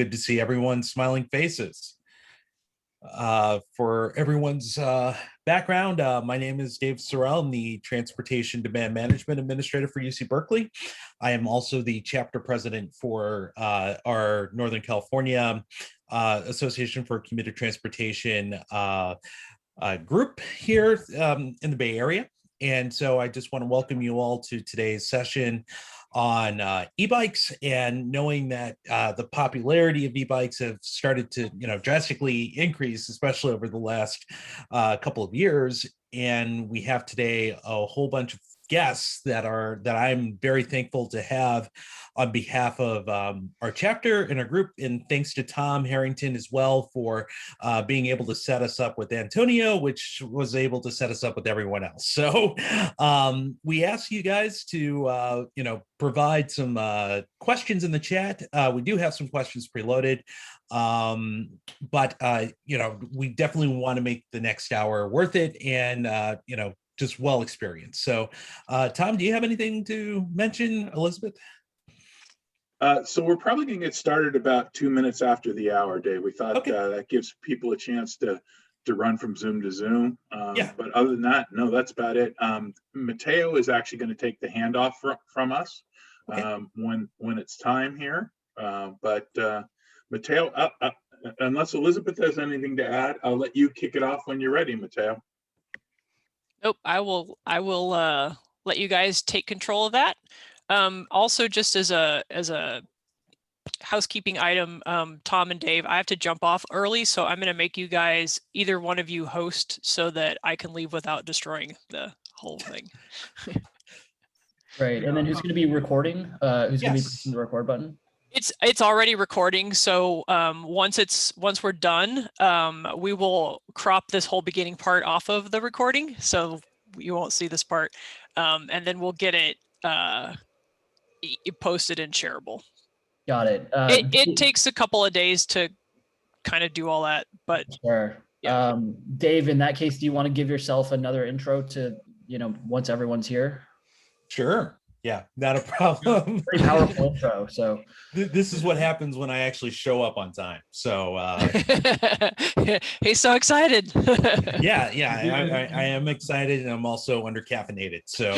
Good to see everyone's smiling faces. For everyone's background, my name is Dave Sorrell. I'm the Transportation Demand Management Administrator for UC Berkeley. I am also the chapter president for our Northern California Association for Commuter Transportation group here in the Bay Area. And so I just want to welcome you all to today's session on e-bikes, and knowing that the popularity of e-bikes have started to drastically increase, especially over the last couple of years. And we have today a whole bunch of guests that I'm very thankful to have on behalf of our chapter and our group, and thanks to Tom Harrington as well for being able to set us up with Antonio, which was able to set us up with everyone else. So we ask you guys to provide some questions in the chat. We do have some questions preloaded, but we definitely want to make the next hour worth it, and just well experienced. So Tom, do you have anything to mention? Elizabeth? So we're probably going to get started about 2 minutes after the hour, Dave. We thought that gives people a chance to run from Zoom to Zoom. But other than that, no, that's about it. Matteo is actually going to take the handoff from us when it's time here. But Matteo, unless Elizabeth has anything to add, I'll let you kick it off when you're ready, Matteo. Nope, I will let you guys take control of that. Also, just as a housekeeping item, Tom and Dave, I have to jump off early, so I'm going to make you guys, either one of you, host so that I can leave without destroying the whole thing. Right, and then who's going to be recording? Who's going to be pressing the record button? It's already recording, so once we're done, we will crop this whole beginning part off of the recording, so you won't see this part, and then we'll get it posted and shareable. Got it. It takes a couple of days to kind of do all that, but sure. Yeah. Dave, in that case, do you want to give yourself another intro to once everyone's here? Sure. Yeah, not a problem. Pretty powerful intro. So this is what happens when I actually show up on time. So he's so excited. yeah, I am excited, and I'm also under caffeinated. So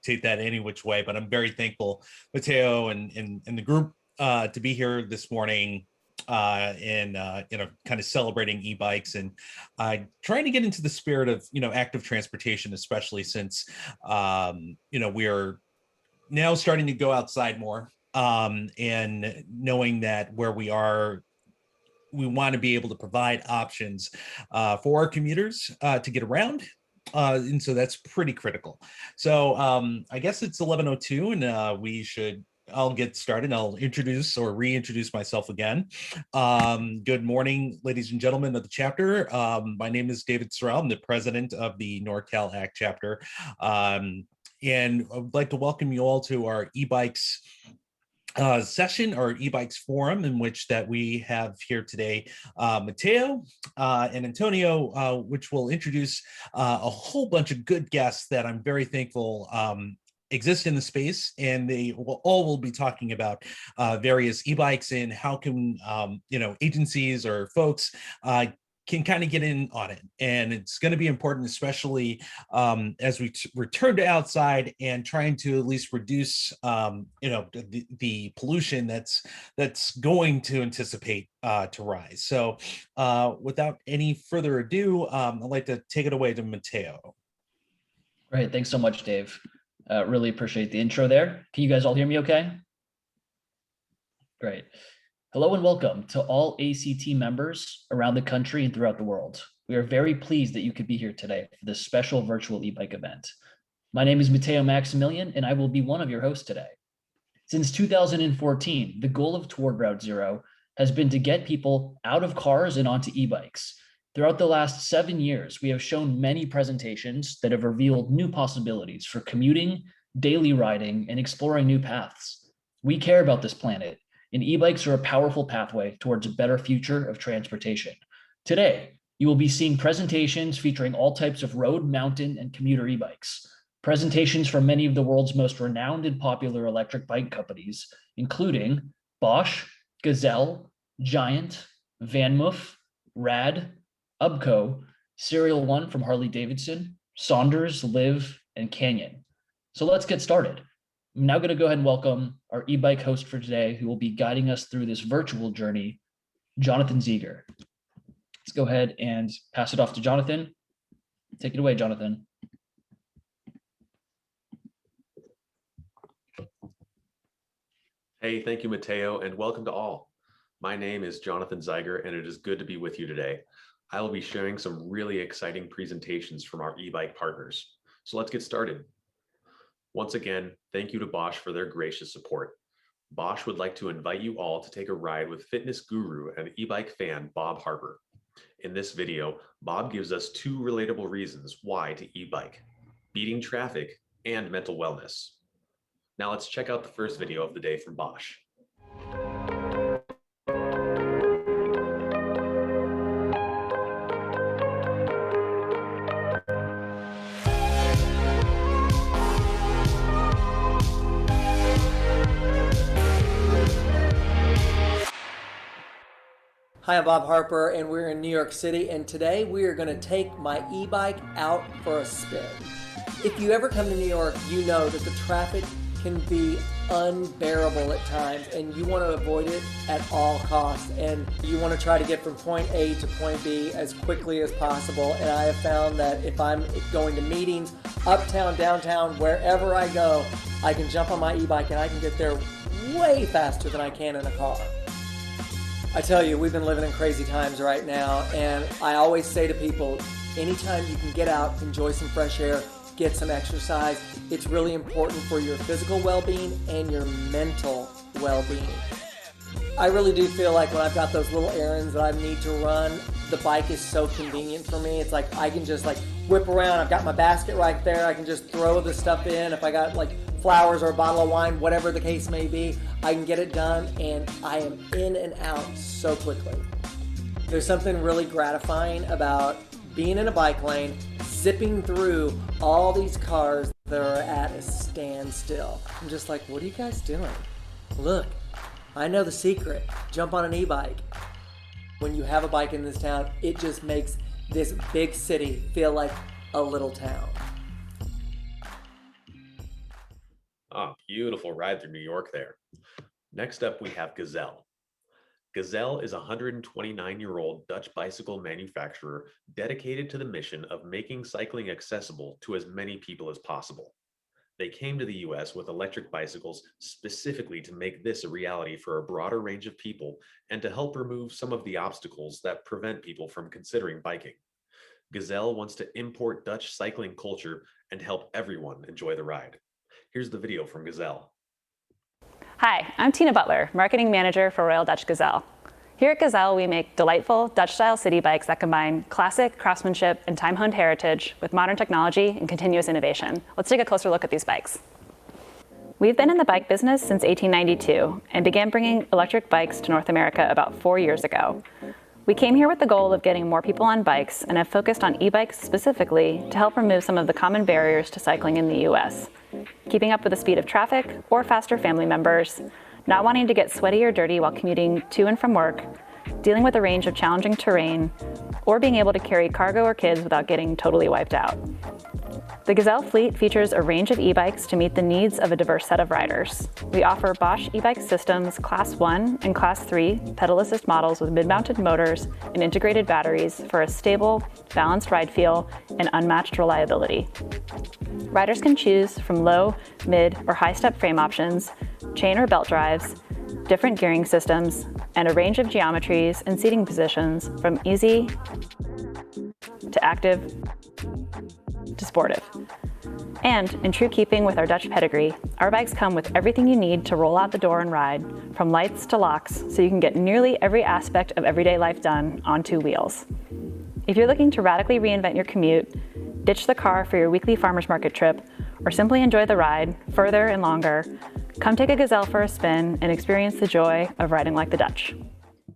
take that any which way. But I'm very thankful, Matteo and the group, to be here this morning. And kind of celebrating e-bikes and trying to get into the spirit of active transportation, especially since we are now starting to go outside more, and knowing that where we are, we want to be able to provide options for our commuters to get around. And so that's pretty critical. So I guess it's 11:02, and I'll get started. I'll introduce or reintroduce myself again. Good morning, ladies and gentlemen of the chapter. My name is David Sorrell. I'm the president of the NorCal ACT chapter. And I would like to welcome you all to our e-bikes session, or e-bikes forum, in which that we have here today Matteo and Antonio, which will introduce a whole bunch of good guests that I'm very thankful exist in the space, and they will be talking about various e-bikes and how can agencies or folks can kind of get in on it. And it's going to be important, especially as we return to outside and trying to at least reduce the pollution that's going to anticipate to rise. So without any further ado, I'd like to take it away to Matteo. Great, thanks so much, Dave. Really appreciate the intro there. Can you guys all hear me okay? Great. Hello and welcome to all ACT members around the country and throughout the world. We are very pleased that you could be here today for this special virtual e-bike event. My name is Matteo Maximilian, and I will be one of your hosts today. Since 2014, the goal of TowardRouteZero has been to get people out of cars and onto e-bikes. Throughout the last 7 years, we have shown many presentations that have revealed new possibilities for commuting, daily riding, and exploring new paths. We care about this planet, and e-bikes are a powerful pathway towards a better future of transportation. Today, you will be seeing presentations featuring all types of road, mountain, and commuter e-bikes. Presentations from many of the world's most renowned and popular electric bike companies, including Bosch, Gazelle, Giant, VanMoof, Rad, Ubco, Serial One from Harley Davidson, Saunders, Liv, and Canyon. So let's get started. I'm now going to go ahead and welcome our e-bike host for today, who will be guiding us through this virtual journey, Jonathan Zieger. Let's go ahead and pass it off to Jonathan. Take it away, Jonathan. Hey, thank you, Matteo, and welcome to all. My name is Jonathan Zieger, and it is good to be with you today. I will be sharing some really exciting presentations from our e-bike partners. So let's get started. Once again, thank you to Bosch for their gracious support. Bosch would like to invite you all to take a ride with fitness guru and e-bike fan, Bob Harper. In this video, Bob gives us 2 relatable reasons why to e-bike: beating traffic and mental wellness. Now let's check out the first video of the day from Bosch. Hi, I'm Bob Harper, and we're in New York City, and today we are going to take my e-bike out for a spin. If you ever come to New York, you know that the traffic can be unbearable at times, and you want to avoid it at all costs, and you want to try to get from point A to point B as quickly as possible. And I have found that if I'm going to meetings, uptown, downtown, wherever I go, I can jump on my e-bike and I can get there way faster than I can in a car. I tell you, we've been living in crazy times right now, and I always say to people, anytime you can get out, enjoy some fresh air, get some exercise, it's really important for your physical well-being and your mental well-being. I really do feel like when I've got those little errands that I need to run, the bike is so convenient for me. It's like I can just like whip around. I've got my basket right there. I can just throw the stuff in. If I got like flowers or a bottle of wine, whatever the case may be, I can get it done, and I am in and out so quickly. There's something really gratifying about being in a bike lane, zipping through all these cars that are at a standstill. I'm just like, what are you guys doing? Look, I know the secret. Jump on an e-bike. When you have a bike in this town, it just makes this big city feel like a little town. Ah, beautiful ride through New York there. Next up, we have Gazelle. Gazelle is a 129-year-old Dutch bicycle manufacturer dedicated to the mission of making cycling accessible to as many people as possible. They came to the US with electric bicycles specifically to make this a reality for a broader range of people and to help remove some of the obstacles that prevent people from considering biking. Gazelle wants to import Dutch cycling culture and help everyone enjoy the ride. Here's the video from Gazelle. Hi, I'm Tina Butler, Marketing Manager for Royal Dutch Gazelle. Here at Gazelle, we make delightful Dutch-style city bikes that combine classic craftsmanship and time-honed heritage with modern technology and continuous innovation. Let's take a closer look at these bikes. We've been in the bike business since 1892 and began bringing electric bikes to North America about 4 years ago. We came here with the goal of getting more people on bikes and have focused on e-bikes specifically to help remove some of the common barriers to cycling in the US. Keeping up with the speed of traffic or faster family members, not wanting to get sweaty or dirty while commuting to and from work, dealing with a range of challenging terrain, or being able to carry cargo or kids without getting totally wiped out. The Gazelle fleet features a range of e-bikes to meet the needs of a diverse set of riders. We offer Bosch e-bike systems Class 1 and Class 3 pedal assist models with mid-mounted motors and integrated batteries for a stable, balanced ride feel and unmatched reliability. Riders can choose from low, mid, or high-step frame options, chain or belt drives, different gearing systems, and a range of geometries and seating positions from easy to active to sportive. And in true keeping with our Dutch pedigree, our bikes come with everything you need to roll out the door and ride, from lights to locks, so you can get nearly every aspect of everyday life done on 2 wheels. If you're looking to radically reinvent your commute, ditch the car for your weekly farmer's market trip, or simply enjoy the ride further and longer, come take a Gazelle for a spin and experience the joy of riding like the Dutch.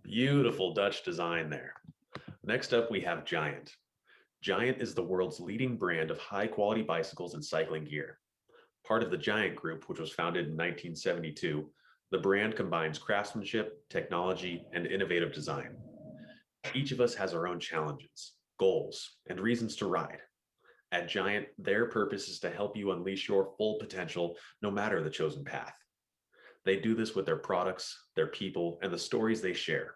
Beautiful Dutch design there. Next up, we have Giant. Giant is the world's leading brand of high-quality bicycles and cycling gear. Part of the Giant Group, which was founded in 1972, The brand combines craftsmanship, technology, and innovative design. Each of us has our own challenges, goals, and reasons to ride. At Giant, their purpose is to help you unleash your full potential, no matter the chosen path. They do this with their products, their people, and the stories they share.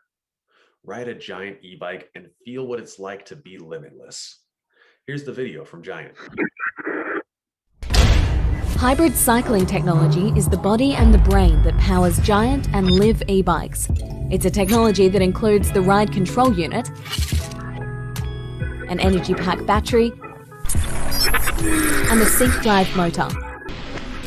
Ride a Giant e-bike and feel what it's like to be limitless. Here's the video from Giant. Hybrid cycling technology is the body and the brain that powers Giant and Live e-bikes. It's a technology that includes the ride control unit, an energy pack battery, and the sync drive motor.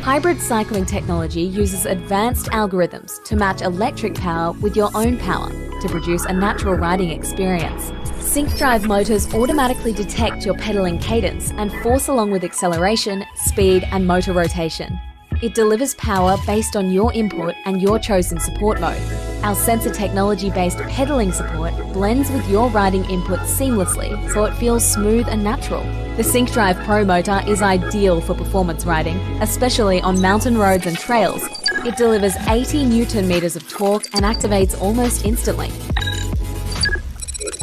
Hybrid cycling technology uses advanced algorithms to match electric power with your own power to produce a natural riding experience. Sync drive motors automatically detect your pedaling cadence and force along with acceleration, speed, and motor rotation. It delivers power based on your input and your chosen support mode. Our sensor technology-based pedaling support blends with your riding input seamlessly so it feels smooth and natural. The Sync Drive Pro motor is ideal for performance riding, especially on mountain roads and trails. It delivers 80 Newton meters of torque and activates almost instantly.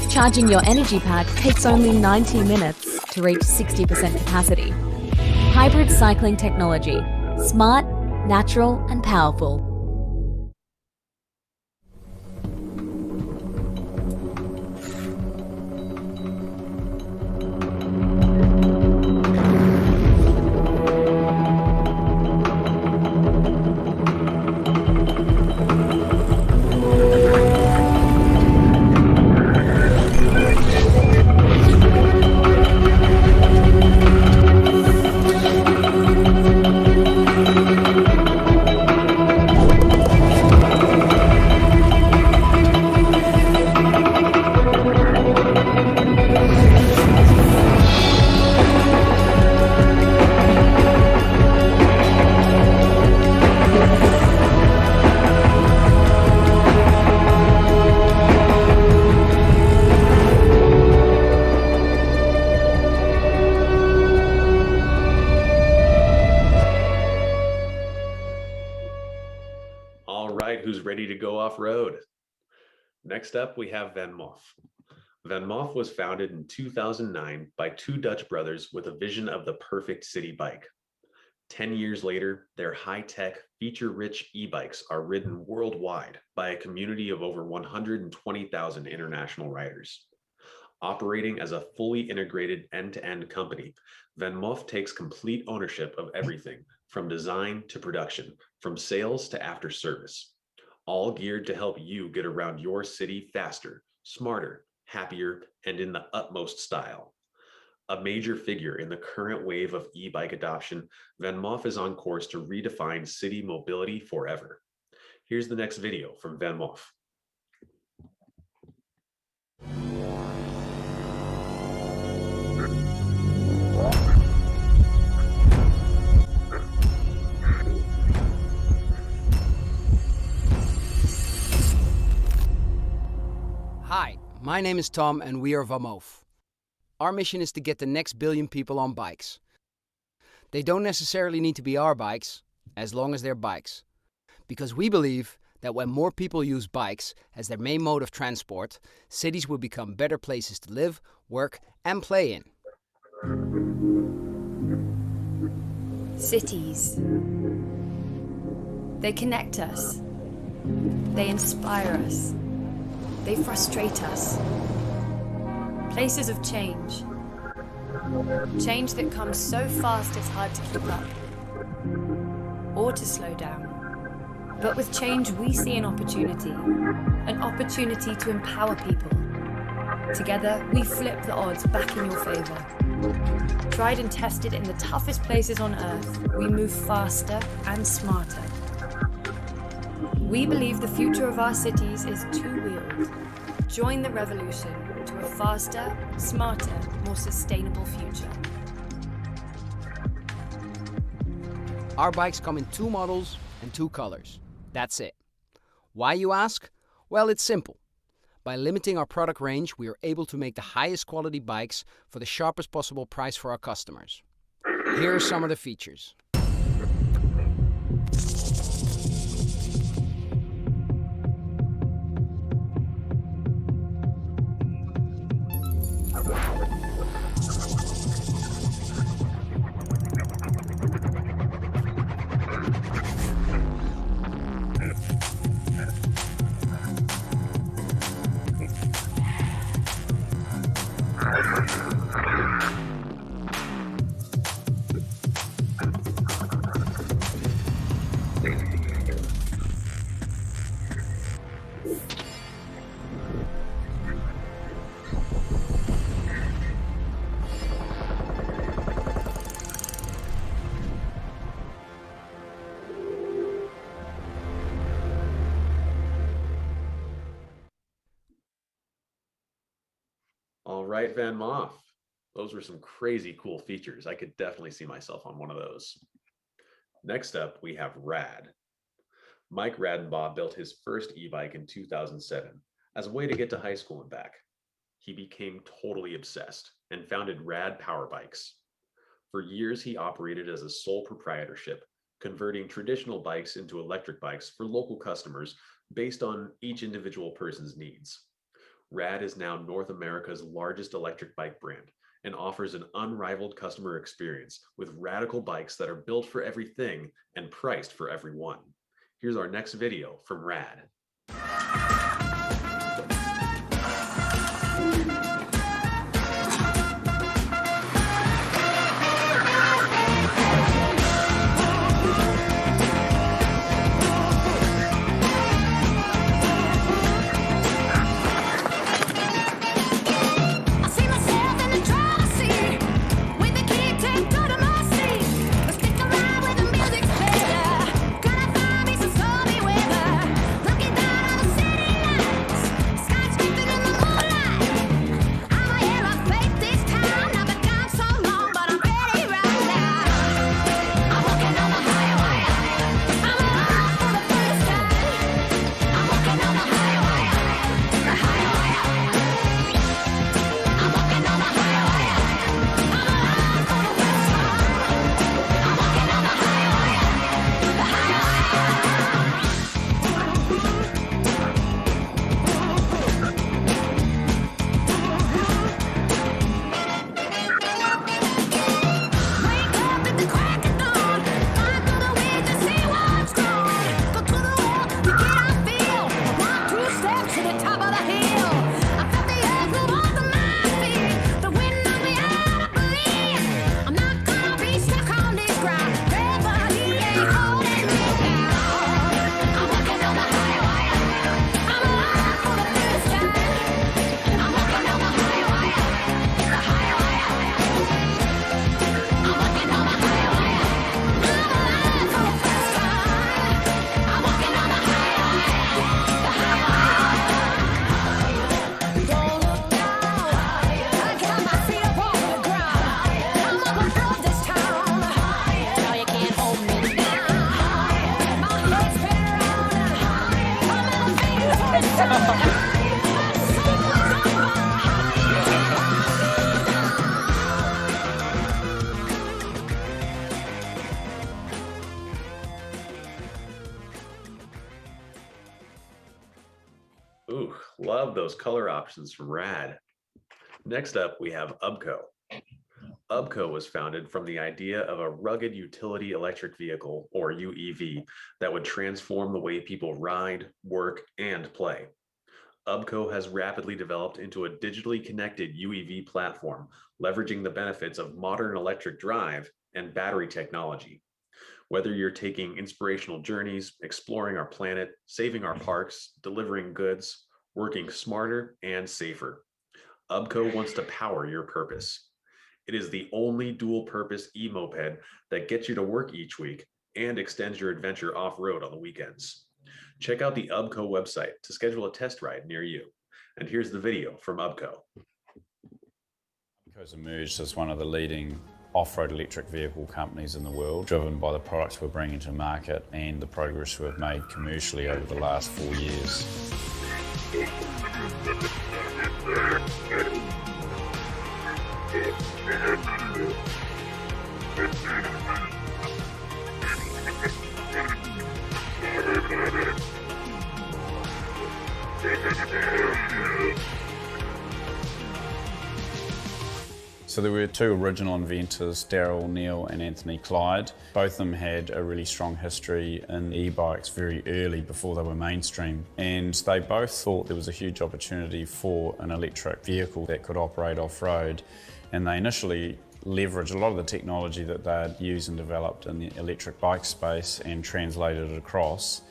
Charging your energy pack takes only 90 minutes to reach 60% capacity. Hybrid cycling technology. Smart, natural, and powerful. Who's ready to go off-road? Next up, we have Van Moff. Van Moff was founded in 2009 by two Dutch brothers with a vision of the perfect city bike. 10 years later, their high-tech, feature-rich e-bikes are ridden worldwide by a community of over 120,000 international riders. Operating as a fully integrated end-to-end company, Van Moff takes complete ownership of everything from design to production, from sales to after service, all geared to help you get around your city faster, smarter, happier, and in the utmost style. A major figure in the current wave of e-bike adoption, Van Moff is on course to redefine city mobility forever. Here's the next video from Van Moff. Hi, my name is Tom and we are Van Moff. Our mission is to get the next billion people on bikes. They don't necessarily need to be our bikes, as long as they're bikes. Because we believe that when more people use bikes as their main mode of transport, cities will become better places to live, work, and play in. Cities. They connect us. They inspire us. They frustrate us. Places of change. Change that comes so fast it's hard to keep up. Or to slow down. But with change we see an opportunity to empower people. Together we flip the odds back in your favor. Tried and tested in the toughest places on Earth, we move faster and smarter. We believe the future of our cities is two-wheeled. Join the revolution to a faster, smarter, more sustainable future. Our bikes come in 2 models and 2 colors. That's it. Why, you ask? Well, it's simple. By limiting our product range, we are able to make the highest quality bikes for the sharpest possible price for our customers. Here are some of the features. All right, Van Moff. Those were some crazy cool features. I could definitely see myself on one of those. Next up, we have Rad. Mike Radenbaugh built his first e-bike in 2007 as a way to get to high school and back. He became totally obsessed and founded Rad Power Bikes. For years, he operated as a sole proprietorship, converting traditional bikes into electric bikes for local customers based on each individual person's needs. Rad is now North America's largest electric bike brand and offers an unrivaled customer experience with radical bikes that are built for everything and priced for everyone. Here's our next video from Rad. Ooh, love those color options from Rad. Next up, we have UBCO. UBCO was founded from the idea of a rugged utility electric vehicle, or UEV, that would transform the way people ride, work, and play. UBCO has rapidly developed into a digitally connected UEV platform, leveraging the benefits of modern electric drive and battery technology. Whether you're taking inspirational journeys, exploring our planet, saving our parks, delivering goods, working smarter and safer, UBCO wants to power your purpose. It is the only dual-purpose e-moped that gets you to work each week and extends your adventure off-road on the weekends. Check out the UBCO website to schedule a test ride near you. And here's the video from UBCO. UBCO's emerged as one of the leading off-road electric vehicle companies in the world, driven by the products we're bringing to market and the progress we've made commercially over the last 4 years. So there were two original inventors, Daryl Neal and Anthony Clyde. Both of them had a really strong history in e-bikes very early before they were mainstream. And they both thought there was a huge opportunity for an electric vehicle that could operate off-road. And they initially leveraged a lot of the technology that they had used and developed in the electric bike space and translated it across.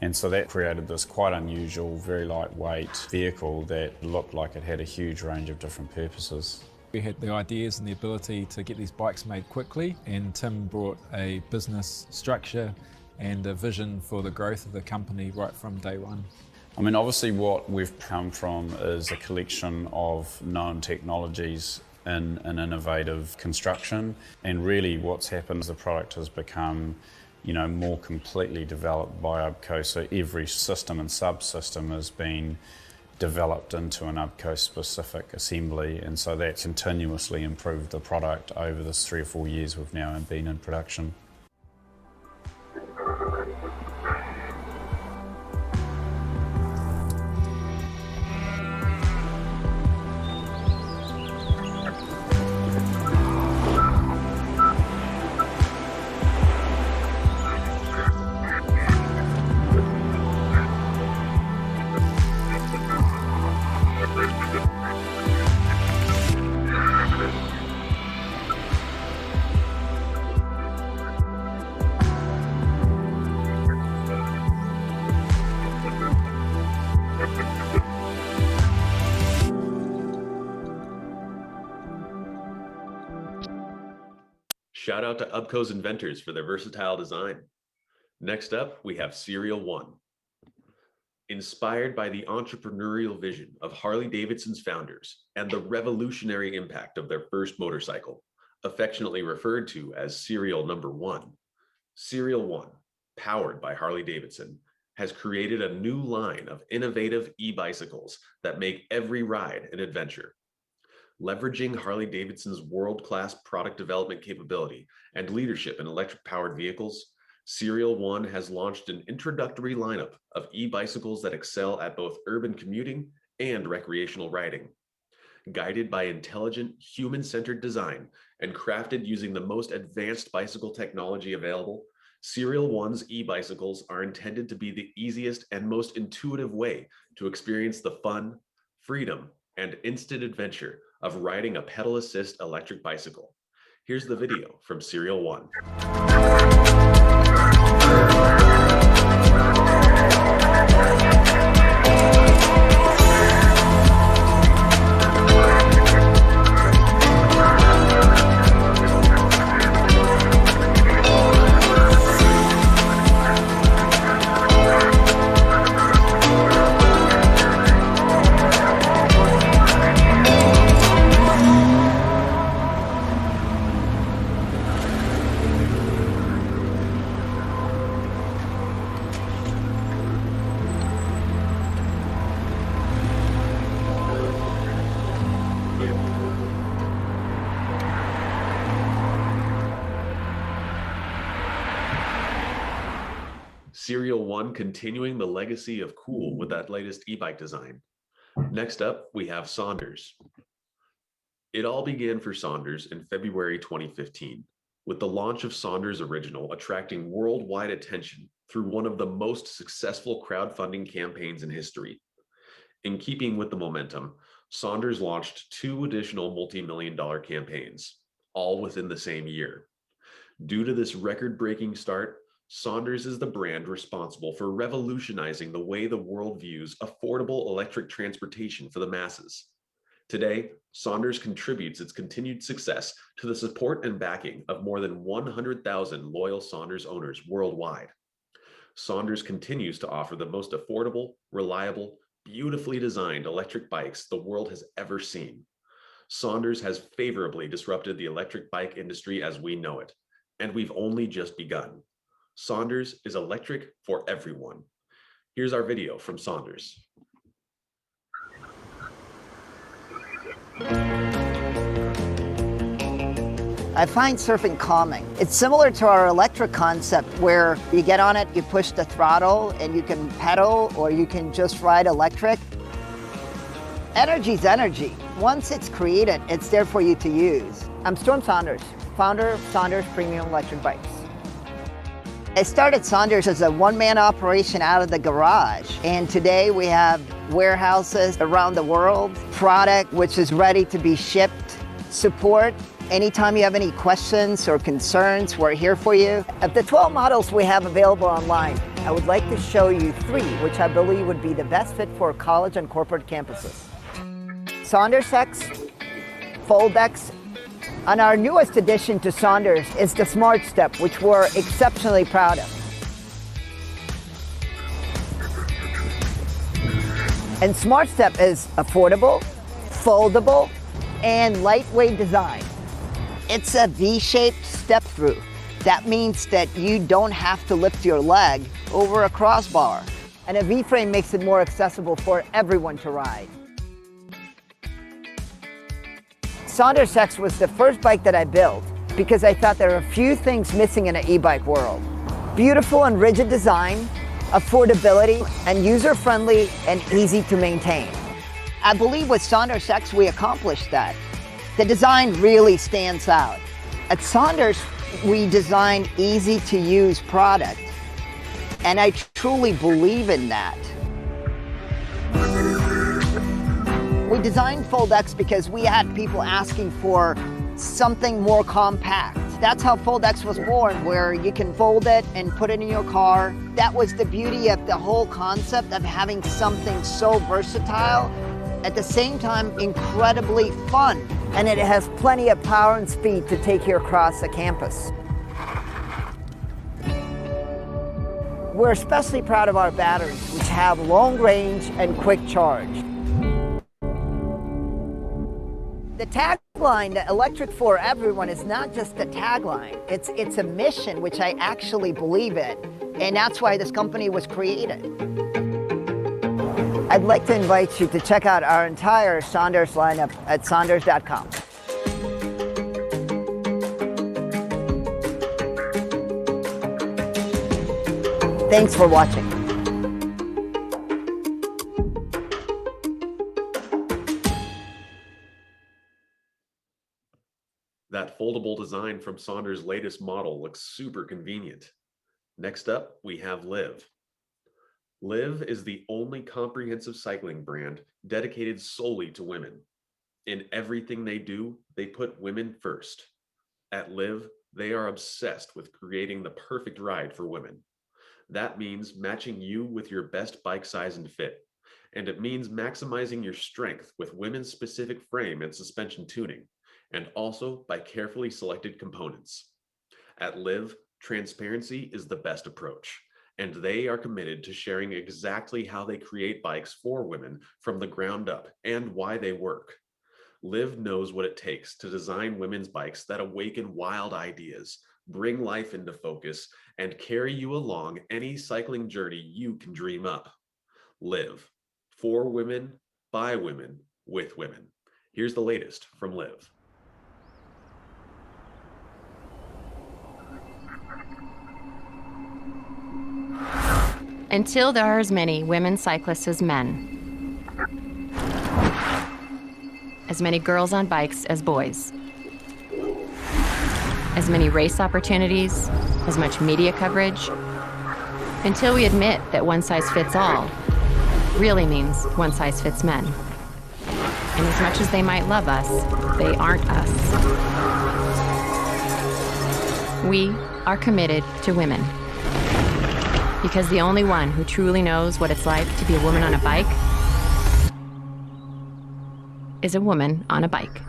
And so that created this quite unusual, very lightweight vehicle that looked like it had a huge range of different purposes. We had the ideas and the ability to get these bikes made quickly, and Tim brought a business structure and a vision for the growth of the company right from day one. I mean, obviously what we've come from is a collection of known technologies in an innovative construction, and really what's happened is the product has become, you know, more completely developed by UBCO. So every system and subsystem has been developed into an UBCO specific assembly, and so that's continuously improved the product over the 3 or 4 years we've now been in production. Shout out to UBCO's inventors for their versatile design. Next up, we have Serial 1. Inspired by the entrepreneurial vision of Harley-Davidson's founders and the revolutionary impact of their first motorcycle, affectionately referred to as Serial Number 1, Serial 1, powered by Harley-Davidson, has created a new line of innovative e-bicycles that make every ride an adventure. Leveraging Harley-Davidson's world-class product development capability and leadership in electric-powered vehicles, Serial 1 has launched an introductory lineup of e-bicycles that excel at both urban commuting and recreational riding. Guided by intelligent, human-centered design and crafted using the most advanced bicycle technology available, Serial 1's e-bicycles are intended to be the easiest and most intuitive way to experience the fun, freedom, and instant adventure of riding a pedal assist electric bicycle. Here's the video from Serial 1. Serial 1 continuing the legacy of cool with that latest e-bike design. Next up, we have Saunders. It all began for Saunders in February 2015, with the launch of Saunders Original attracting worldwide attention through one of the most successful crowdfunding campaigns in history. In keeping with the momentum, Saunders launched 2 additional multi-million-dollar campaigns, all within the same year. Due to this record-breaking start, Saunders is the brand responsible for revolutionizing the way the world views affordable electric transportation for the masses. Today, Saunders contributes its continued success to the support and backing of more than 100,000 loyal Saunders owners worldwide. Saunders continues to offer the most affordable, reliable, beautifully designed electric bikes the world has ever seen. Saunders has favorably disrupted the electric bike industry as we know it, and we've only just begun. Saunders is electric for everyone. Here's our video from Saunders. I find surfing calming. It's similar to our electric concept where you get on it, you push the throttle, and you can pedal or you can just ride electric. Energy's energy. Once it's created, it's there for you to use. I'm Storm Saunders, founder of Saunders Premium Electric Bikes. I started Saunders as a one-man operation out of the garage, and today we have warehouses around the world, product which is ready to be shipped, support. Anytime you have any questions or concerns, we're here for you. Of the 12 models we have available online, I would like to show you 3 which I believe would be the best fit for college and corporate campuses. Saunders X, Fold X, and our newest addition to Saunders is the Smart Step, which we're exceptionally proud of. And SmartStep is affordable, foldable, and lightweight design. It's a V-shaped step through. That means that you don't have to lift your leg over a crossbar. And a V-frame makes it more accessible for everyone to ride. Saunders X was the first bike that I built because I thought there are a few things missing in an e-bike world. Beautiful and rigid design, affordability, and user-friendly and easy to maintain. I believe with Saunders X we accomplished that. The design really stands out. At Saunders, we designed easy-to-use product, and I truly believe in that. We designed Fold X because we had people asking for something more compact. That's how Fold X was born, where you can fold it and put it in your car. That was the beauty of the whole concept of having something so versatile, at the same time incredibly fun. And it has plenty of power and speed to take you across the campus. We're especially proud of our batteries, which have long range and quick charge. The tagline, the electric for everyone, is not just a tagline. It's a mission, which I actually believe in. And that's why this company was created. I'd like to invite you to check out our entire Saunders lineup at saunders.com. Thanks for watching. That foldable design from Saunders' latest model looks super convenient. Next up, we have Liv. Liv is the only comprehensive cycling brand dedicated solely to women. In everything they do, they put women first. At Liv, they are obsessed with creating the perfect ride for women. That means matching you with your best bike size and fit. And it means maximizing your strength with women's specific frame and suspension tuning, and also by carefully selected components. At Liv, transparency is the best approach, and they are committed to sharing exactly how they create bikes for women from the ground up and why they work. Liv knows what it takes to design women's bikes that awaken wild ideas, bring life into focus, and carry you along any cycling journey you can dream up. Liv, for women, by women, with women. Here's the latest from Liv. Until there are as many women cyclists as men, as many girls on bikes as boys, as many race opportunities, as much media coverage, until we admit that one size fits all really means one size fits men. And as much as they might love us, they aren't us. We are committed to women. Because the only one who truly knows what it's like to be a woman on a bike is a woman on a bike.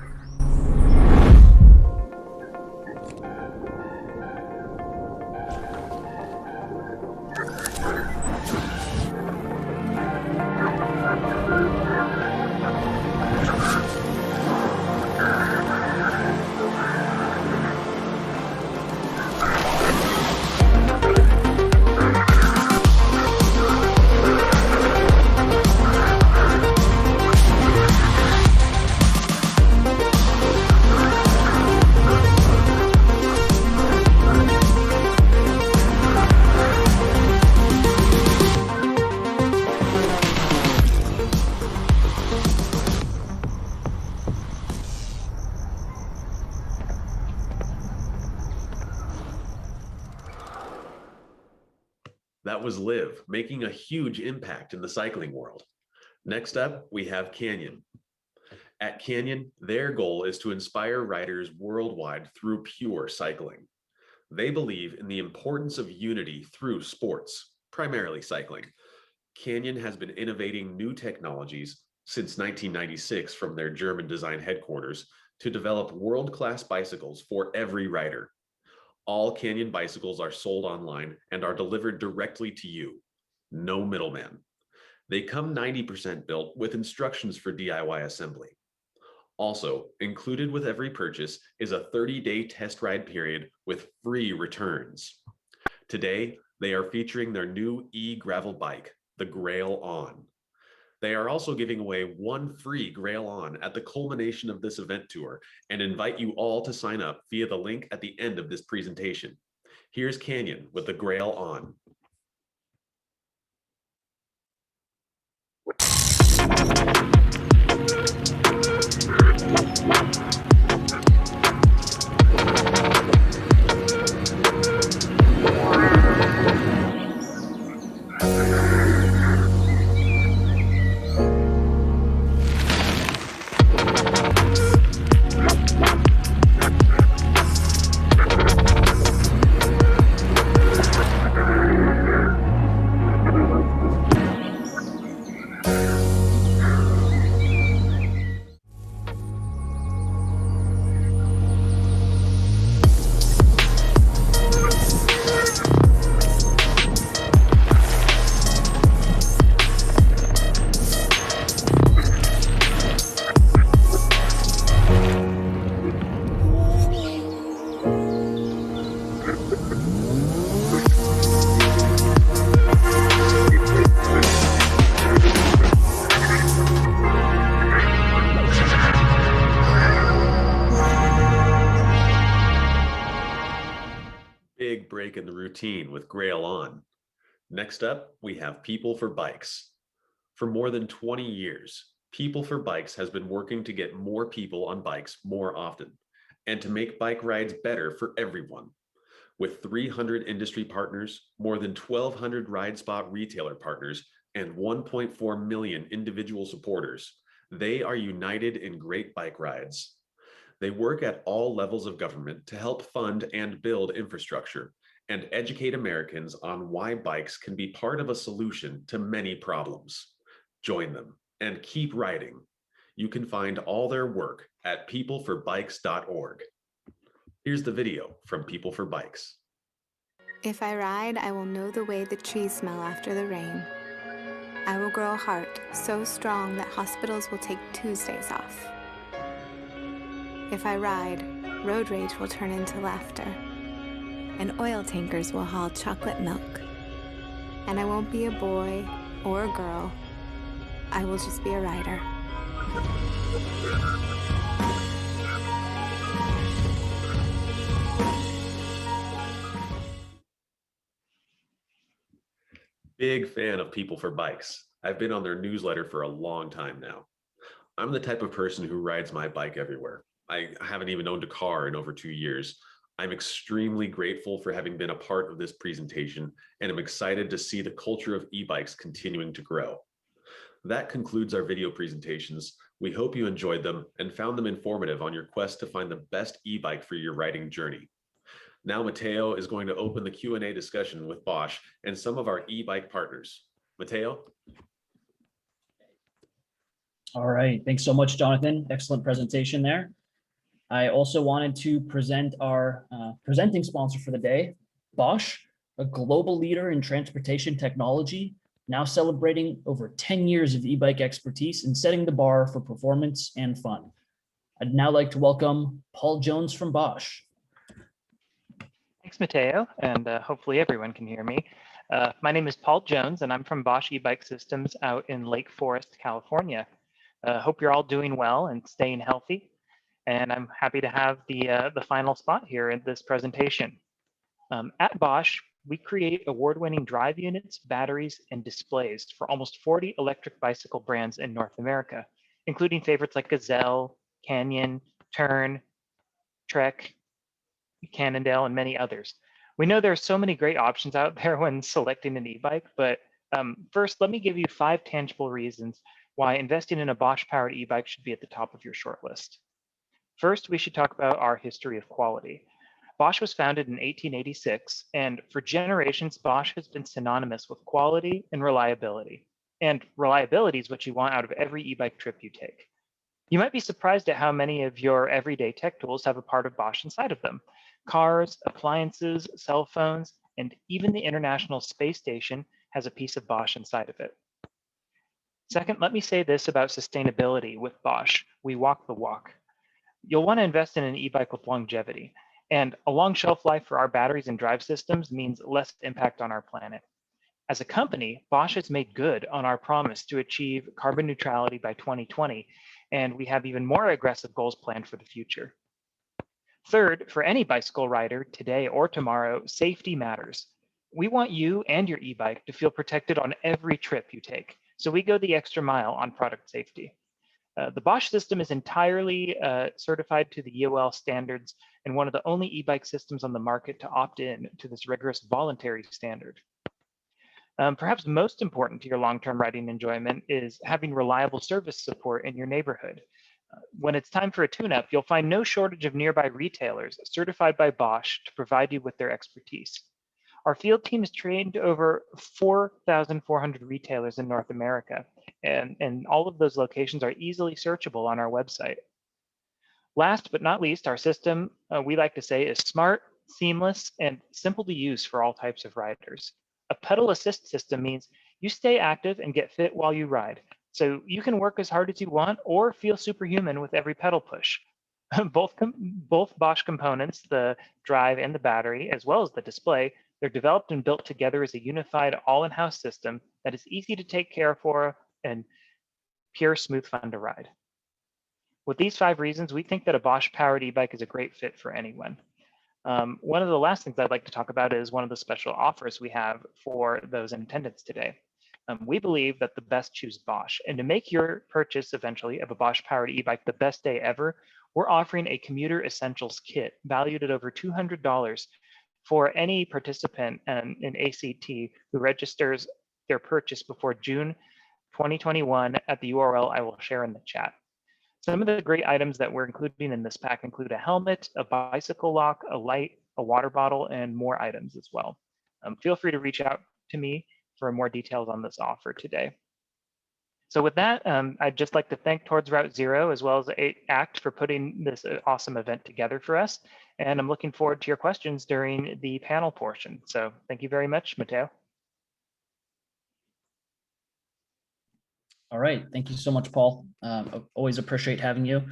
That was Liv, making a huge impact in the cycling world. Next up, we have Canyon. At Canyon, their goal is to inspire riders worldwide through pure cycling. They believe in the importance of unity through sports, primarily cycling. Canyon has been innovating new technologies since 1996 from their German design headquarters to develop world-class bicycles for every rider. All Canyon bicycles are sold online and are delivered directly to you. No middleman. They come 90% built with instructions for DIY assembly. Also, included with every purchase is a 30-day test ride period with free returns. Today, they are featuring their new e-gravel bike, the Grail On. They are also giving away one free Grail On at the culmination of this event tour and invite you all to sign up via the link at the end of this presentation. Here's Canyon with the Grail On. Big break in the routine with Grail On. Next up, we have People for Bikes. For more than 20 years, People for Bikes has been working to get more people on bikes more often and to make bike rides better for everyone. With 300 industry partners, more than 1,200 ride spot retailer partners, and 1.4 million individual supporters, they are united in great bike rides. They work at all levels of government to help fund and build infrastructure and educate Americans on why bikes can be part of a solution to many problems. Join them and keep riding. You can find all their work at peopleforbikes.org. Here's the video from People for Bikes. If I ride, I will know the way the trees smell after the rain. I will grow a heart so strong that hospitals will take Tuesdays off. If I ride, road rage will turn into laughter, and oil tankers will haul chocolate milk. And I won't be a boy or a girl. I will just be a rider. Big fan of People for Bikes. I've been on their newsletter for a long time now. I'm the type of person who rides my bike everywhere. I haven't even owned a car in over 2 years. I'm extremely grateful for having been a part of this presentation, and I'm excited to see the culture of e-bikes continuing to grow. That concludes our video presentations. We hope you enjoyed them and found them informative on your quest to find the best e-bike for your riding journey. Now Matteo is going to open the Q&A discussion with Bosch and some of our e-bike partners. Matteo? All right, thanks so much, Jonathan. Excellent presentation there. I also wanted to present our presenting sponsor for the day, Bosch, a global leader in transportation technology, now celebrating over 10 years of e-bike expertise and setting the bar for performance and fun. I'd now like to welcome Paul Jones from Bosch. Thanks, Matteo, and hopefully everyone can hear me. My name is Paul Jones, and I'm from Bosch e-bike systems out in Lake Forest, California. Hope you're all doing well and staying healthy. And I'm happy to have the final spot here in this presentation. At Bosch, we create award-winning drive units, batteries, and displays for almost 40 electric bicycle brands in North America, including favorites like Gazelle, Canyon, Tern, Trek, Cannondale, and many others. We know there are so many great options out there when selecting an e-bike, but first, let me give you 5 tangible reasons why investing in a Bosch-powered e-bike should be at the top of your shortlist. First, we should talk about our history of quality. Bosch was founded in 1886, and for generations, Bosch has been synonymous with quality and reliability. And reliability is what you want out of every e-bike trip you take. You might be surprised at how many of your everyday tech tools have a part of Bosch inside of them. Cars, appliances, cell phones, and even the International Space Station has a piece of Bosch inside of it. Second, let me say this about sustainability with Bosch. We walk the walk. You'll want to invest in an e-bike with longevity, and a long shelf life for our batteries and drive systems means less impact on our planet. As a company, Bosch has made good on our promise to achieve carbon neutrality by 2020, and we have even more aggressive goals planned for the future. Third, for any bicycle rider today or tomorrow, safety matters. We want you and your e-bike to feel protected on every trip you take, so we go the extra mile on product safety. The Bosch system is entirely certified to the M.OL standards and one of the only e-bike systems on the market to opt in to this rigorous voluntary standard. Perhaps most important to your long-term riding enjoyment is having reliable service support in your neighborhood. When it's time for a tune-up, you'll find no shortage of nearby retailers certified by Bosch to provide you with their expertise. Our field team has trained over 4,400 retailers in North America, and all of those locations are easily searchable on our website. Last but not least, our system, we like to say, is smart, seamless, and simple to use for all types of riders. A pedal assist system means you stay active and get fit while you ride. So you can work as hard as you want or feel superhuman with every pedal push. Both Bosch components, the drive and the battery, as well as the display, they're developed and built together as a unified all-in-house system that is easy to take care for and pure smooth fun to ride. With these 5 reasons, we think that a Bosch-powered e-bike is a great fit for anyone. One of the last things I'd like to talk about is one of the special offers we have for those in attendance today. We believe that the best choose Bosch, and to make your purchase eventually of a Bosch-powered e-bike the best day ever, we're offering a commuter essentials kit valued at over $200 for any participant in ACT who registers their purchase before June 2021 at the URL I will share in the chat. Some of the great items that we're including in this pack include a helmet, a bicycle lock, a light, a water bottle, and more items as well. Feel free to reach out to me for more details on this offer today. So with that, I'd just like to thank TowardRouteZero as well as ACT for putting this awesome event together for us. And I'm looking forward to your questions during the panel portion. So thank you very much, Matteo. All right, thank you so much, Paul. Always appreciate having you.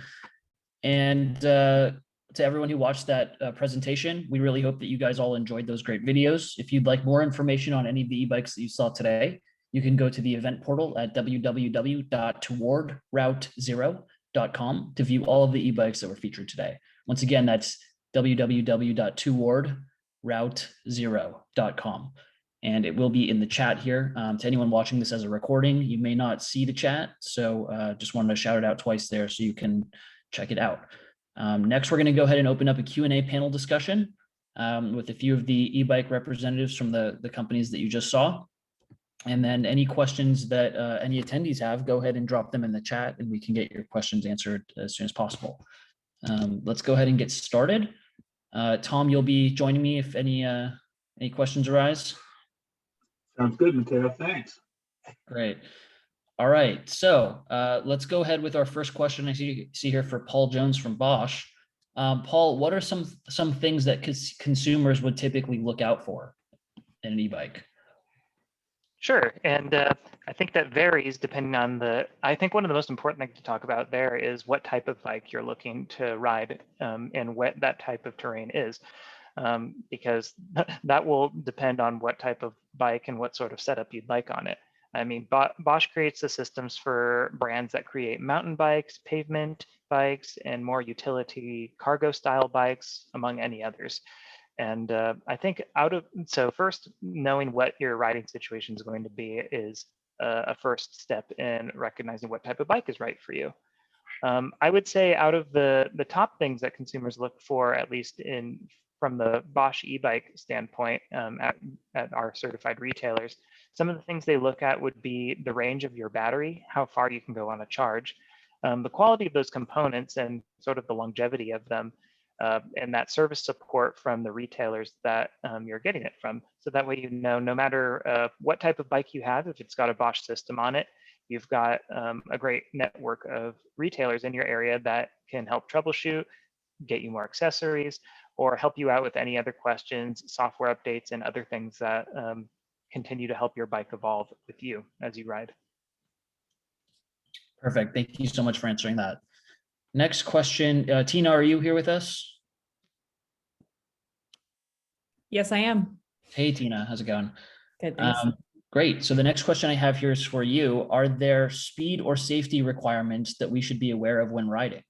And to everyone who watched that presentation, we really hope that you guys all enjoyed those great videos. If you'd like more information on any of the e-bikes that you saw today, you can go to the event portal at www.TowardRouteZero.com to view all of the e-bikes that were featured today. Once again, that's www.TowardRouteZero.com. And it will be in the chat here. To anyone watching this as a recording, you may not see the chat. So just wanted to shout it out twice there so you can check it out. Next, we're going to go ahead and open up a Q&A panel discussion with a few of the e-bike representatives from the companies that you just saw. And then any questions that any attendees have, go ahead and drop them in the chat and we can get your questions answered as soon as possible. Let's go ahead and get started. Tom, you'll be joining me if any questions arise. Sounds good, Matteo. Thanks. Great. All right. So let's go ahead with our first question. I see here for Paul Jones from Bosch. Paul, what are some things that consumers would typically look out for in an e-bike? Sure, and I think that varies depending on I think one of the most important things to talk about there is what type of bike you're looking to ride and what that type of terrain is. Because that will depend on what type of bike and what sort of setup you'd like on it. I mean, Bosch creates the systems for brands that create mountain bikes, pavement bikes, and more utility cargo style bikes, among any others. And I think so first, knowing what your riding situation is going to be is a first step in recognizing what type of bike is right for you. I would say out of the top things that consumers look for, at least from the Bosch e-bike standpoint at our certified retailers, some of the things they look at would be the range of your battery, how far you can go on a charge, the quality of those components and sort of the longevity of them, and that service support from the retailers that you're getting it from. So that way, you know, no matter what type of bike you have, if it's got a Bosch system on it, you've got a great network of retailers in your area that can help troubleshoot, get you more accessories, or help you out with any other questions, software updates, and other things that continue to help your bike evolve with you as you ride. Perfect. Thank you so much for answering that. Next question, Tina, are you here with us? Yes, I am. Hey, Tina, how's it going? Good, thanks. Great. So the next question I have here is for you. Are there speed or safety requirements that we should be aware of when riding?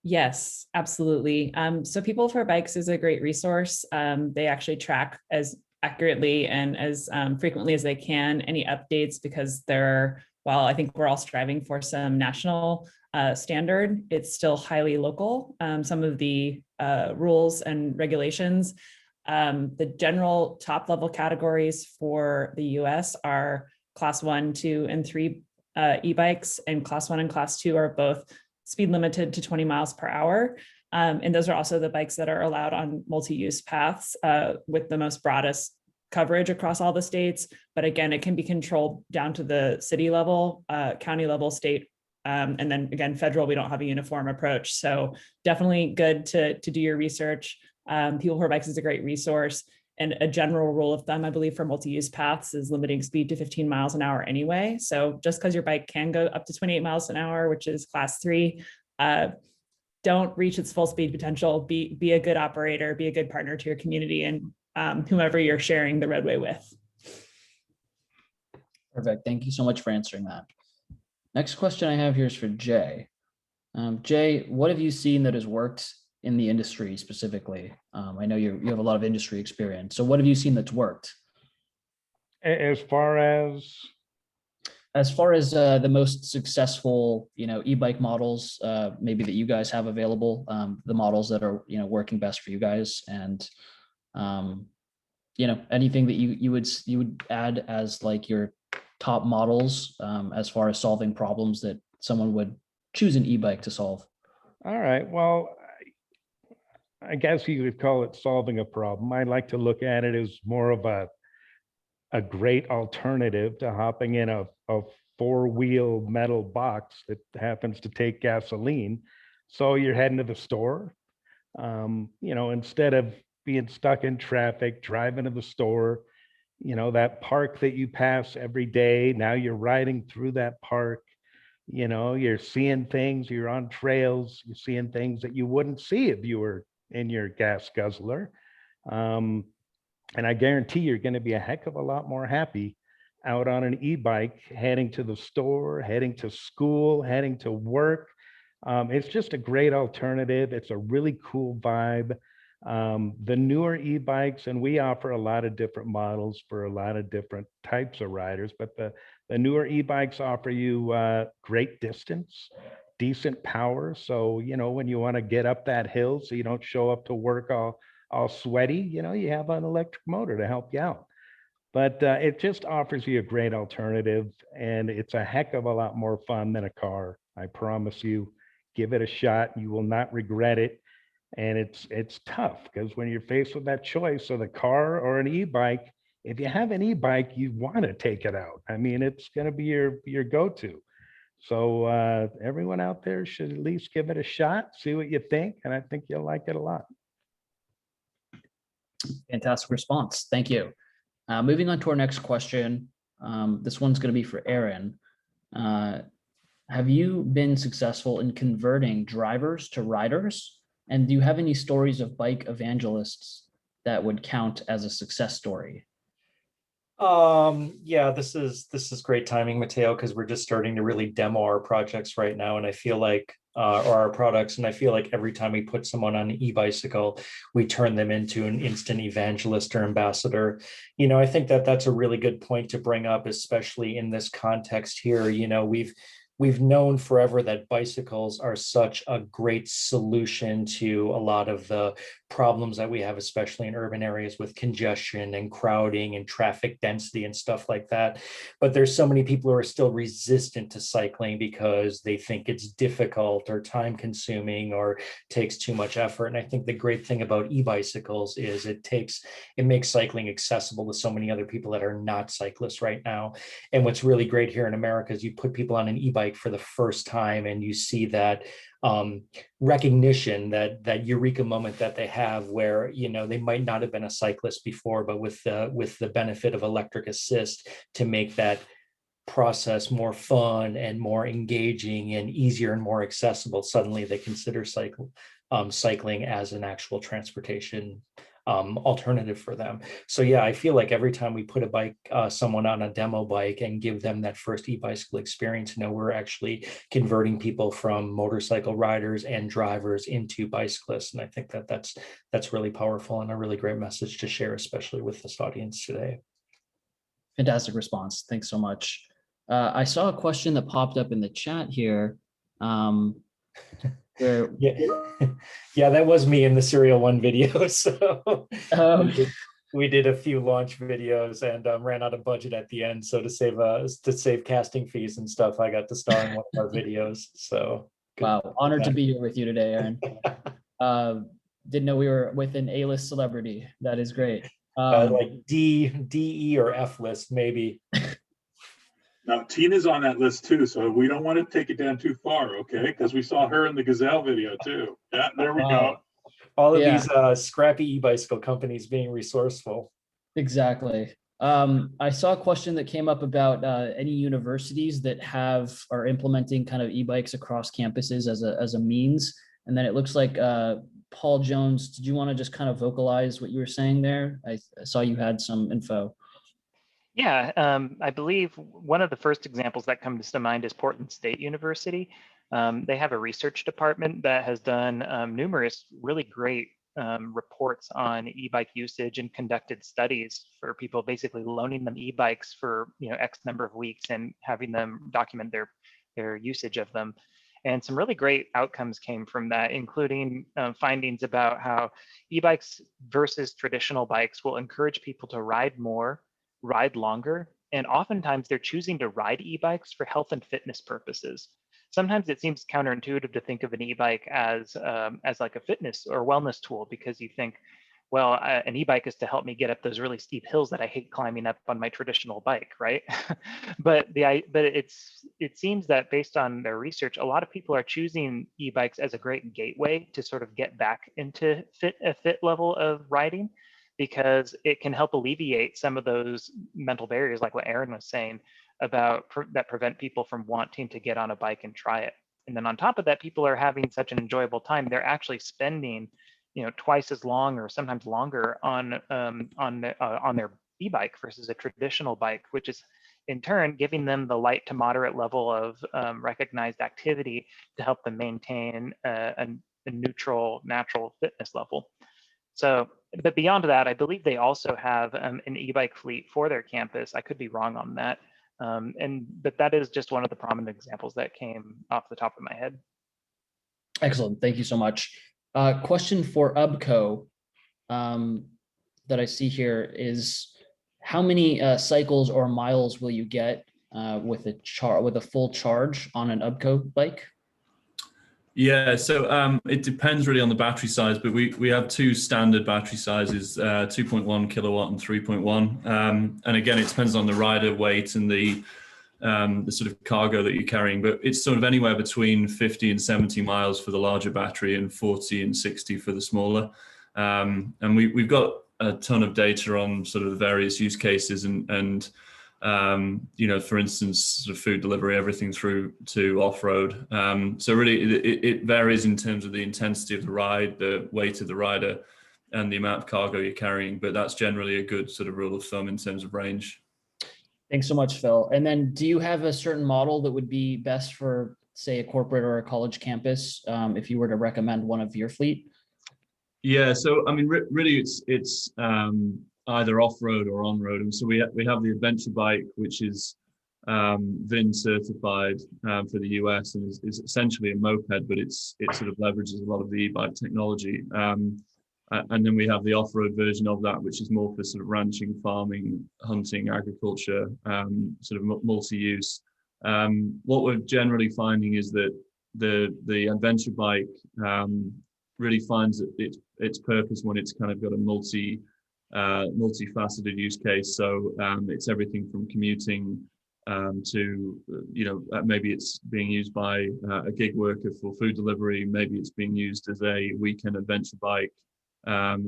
Yes, absolutely. So People for Bikes is a great resource. They actually track as accurately and as frequently as they can any updates, because while I think we're all striving for some national standard, it's still highly local. Some of the rules and regulations, the general top level categories for the US are class 1, 2, and 3 e-bikes, and class 1 and class 2 are both speed limited to 20 miles per hour. And those are also the bikes that are allowed on multi-use paths with the most broadest coverage across all the states. But again, it can be controlled down to the city level, county level, state, and then again, federal, we don't have a uniform approach. So definitely good to do your research. People for Bikes is a great resource. And a general rule of thumb, I believe, for multi-use paths is limiting speed to 15 miles an hour anyway. So just because your bike can go up to 28 miles an hour, which is class 3, don't reach its full speed potential. Be a good operator, be a good partner to your community and whomever you're sharing the roadway with. Perfect. Thank you so much for answering that. Next question I have here is for Jay. Jay, what have you seen that has worked in the industry specifically? I know you have a lot of industry experience. So what have you seen that's worked? As far as the most successful, e-bike models, maybe that you guys have available, the models that are, working best for you guys, and anything that you would add as like your top models, as far as solving problems that someone would choose an e-bike to solve. All right. Well, I guess you could call it solving a problem. I like to look at it as more of a great alternative to hopping in a four-wheel metal box that happens to take gasoline. So you're heading to the store, instead of being stuck in traffic, driving to the store, that park that you pass every day, now you're riding through that park, you're seeing things, you're on trails, you're seeing things that you wouldn't see if you were in your gas guzzler. And I guarantee you're going to be a heck of a lot more happy out on an e-bike, heading to the store, heading to school, heading to work. It's just a great alternative. It's a really cool vibe. The newer e-bikes, and we offer a lot of different models for a lot of different types of riders, but the newer e-bikes offer you great distance, decent power. So, when you want to get up that hill so you don't show up to work all sweaty, you have an electric motor to help you out. But it just offers you a great alternative, and it's a heck of a lot more fun than a car. I promise you, give it a shot. You will not regret it. And it's tough, because when you're faced with that choice of the car or an e-bike, if you have an e-bike, you want to take it out. I mean, it's going to be your go-to. So everyone out there should at least give it a shot, see what you think, and I think you'll like it a lot. Fantastic response. Thank you. Moving on to our next question. This one's going to be for Aaron. Have you been successful in converting drivers to riders? And do you have any stories of bike evangelists that would count as a success story? Yeah, this is great timing, Matteo, because we're just starting to really demo our projects right now, and I feel like or our products, and I feel like every time we put someone on an e-bicycle, we turn them into an instant evangelist or ambassador. I think that that's a really good point to bring up, especially in this context here. We've known forever that bicycles are such a great solution to a lot of the problems that we have, especially in urban areas with congestion and crowding and traffic density and stuff like that. But there's so many people who are still resistant to cycling because they think it's difficult or time consuming or takes too much effort. And I think the great thing about e-bicycles is it makes cycling accessible to so many other people that are not cyclists right now. And what's really great here in America is you put people on an e-bike for the first time and you see that recognition, that eureka moment that they have where, they might not have been a cyclist before, but with the benefit of electric assist to make that process more fun and more engaging and easier and more accessible, suddenly they consider cycling as an actual transportation alternative for them. So yeah, I feel like every time we put a bike, someone on a demo bike and give them that first e-bicycle experience, we're actually converting people from motorcycle riders and drivers into bicyclists. And I think that that's really powerful and a really great message to share, especially with this audience today. Fantastic response. Thanks so much. I saw a question that popped up in the chat here. Where yeah, that was me in the Serial One video. So we did a few launch videos and ran out of budget at the end. So to save casting fees and stuff, I got to star in one of our videos. So wow, honored to be here with you today, Aaron. Didn't know we were with an A-list celebrity. That is great. Like D, E, or F list, maybe. Now, Tina's on that list too, so we don't want to take it down too far, okay? Because we saw her in the Gazelle video too. Yeah, there we go. All of these scrappy e-bicycle companies being resourceful. Exactly. I saw a question that came up about any universities that are implementing kind of e-bikes across campuses as a means. And then it looks like Paul Jones, did you want to just kind of vocalize what you were saying there? I saw you had some info. Yeah, I believe one of the first examples that comes to mind is Portland State University. They have a research department that has done numerous really great reports on e-bike usage and conducted studies for people, basically loaning them e-bikes for X number of weeks and having them document their usage of them. And some really great outcomes came from that, including findings about how e-bikes versus traditional bikes will encourage people to ride more, ride longer, and oftentimes they're choosing to ride e-bikes for health and fitness purposes. Sometimes it seems counterintuitive to think of an e-bike as like a fitness or wellness tool, because you think, well, an e-bike is to help me get up those really steep hills that I hate climbing up on my traditional bike, right? but it seems that based on their research, a lot of people are choosing e-bikes as a great gateway to sort of get back into a fit level of riding, because it can help alleviate some of those mental barriers, like what Aaron was saying about that prevent people from wanting to get on a bike and try it. And then on top of that, people are having such an enjoyable time. They're actually spending, twice as long or sometimes longer on their e-bike versus a traditional bike, which is in turn giving them the light to moderate level of recognized activity to help them maintain a neutral, natural fitness level. So, but beyond that, I believe they also have an e-bike fleet for their campus. I could be wrong on that. But that is just one of the prominent examples that came off the top of my head. Excellent. Thank you so much. Question for UBCO that I see here is, how many cycles or miles will you get with a full charge on an UBCO bike? Yeah, so it depends really on the battery size, but we have two standard battery sizes, 2.1 kilowatt and 3.1. And again, it depends on the rider weight and the sort of cargo that you're carrying, but it's sort of anywhere between 50 and 70 miles for the larger battery and 40 and 60 for the smaller. And we've got a ton of data on sort of the various use cases and for instance, sort of food delivery, everything through to off-road. So really it varies in terms of the intensity of the ride, the weight of the rider, and the amount of cargo you're carrying, but that's generally a good sort of rule of thumb in terms of range. Thanks so much, Phil. And then do you have a certain model that would be best for, say, a corporate or a college campus, if you were to recommend one of your fleet? Yeah, so I mean, really it's either off-road or on-road. And so we have the adventure bike, which is VIN certified for the US and is essentially a moped, but it sort of leverages a lot of the e-bike technology. And then we have the off-road version of that, which is more for sort of ranching, farming, hunting, agriculture, sort of multi-use. What we're generally finding is that the adventure bike really finds its purpose when it's kind of got a multifaceted use case. So it's everything from commuting to, maybe it's being used by a gig worker for food delivery. Maybe it's being used as a weekend adventure bike,